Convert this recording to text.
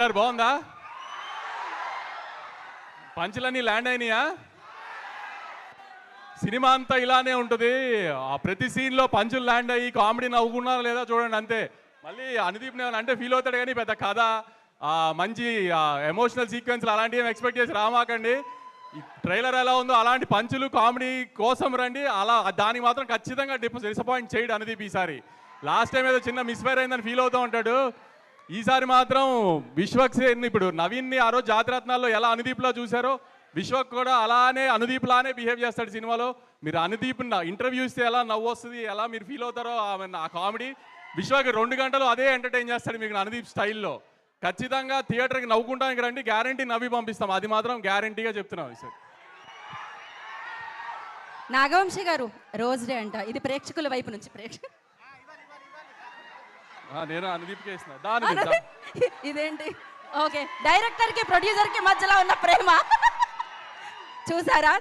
Sir బాగుందా? పంచులన్నీ land అయినాయా? Cinema అంతా ఇలానే ఉంటుంది. ఆ ప్రతి సీన్లో పంచులు ల్యాండ్ అయ్యి కామెడీ నవ్వుకున్నారా లేదా చూడండి అంతే. మళ్ళీ అనుదీప్ అంటే ఫీల్ అవుతాడు కానీ పెద్ద కథ మంచి ఎమోషనల్ సీక్వెన్స్లు అలాంటివి ఎక్స్పెక్ట్ చేసి రామాకండి. ఈ ట్రైలర్ ఎలా ఉందో అలాంటి పంచులు కామెడీ కోసం రండి. అలా దానికి మాత్రం ఖచ్చితంగా డిసప్పాయింట్ చేయడు అనుదీప్ ఈసారి. లాస్ట్ టైం ఏదో చిన్న మిస్ఫైర్ అయిందని ఫీల్ అవుతూ ఉంటాడు. ఈసారి మాత్రం విశ్వక్సేన్ ఇప్పుడు నవీన్ని ఆ రోజు జాతిరత్నాల్లో ఎలా అనుదీప్లో చూశారో విశ్వక్ కూడా అలానే అనుదీప్ లానే బిహేవ్ చేస్తాడు సినిమాలో. మీరు అనుదీప్ ఇంటర్వ్యూ ఇస్తే ఎలా నవ్వు వస్తుంది, ఎలా మీరు ఫీల్ అవుతారో ఆ కామెడీ విశ్వక్ 2 గంటలు అదే ఎంటర్టైన్ చేస్తాడు మీకు అనుదీప్ స్టైల్లో. ఖచ్చితంగా థియేటర్కి నవ్వుకుంటానికి రండి, గ్యారంటీ నవ్వి పంపిస్తాం, అది మాత్రం గ్యారంటీగా చెప్తున్నాం సార్. నాగవంశి గారు రోజ్ డే అంట, ఇది ప్రేక్షకుల వైపు నుంచి నేను అనుదీప్కే ఇస్తున్నా దాని ఇదేంటి? ఓకే, డైరెక్టర్ కి ప్రొడ్యూసర్ కి మధ్యలో ఉన్న ప్రేమ చూసారా?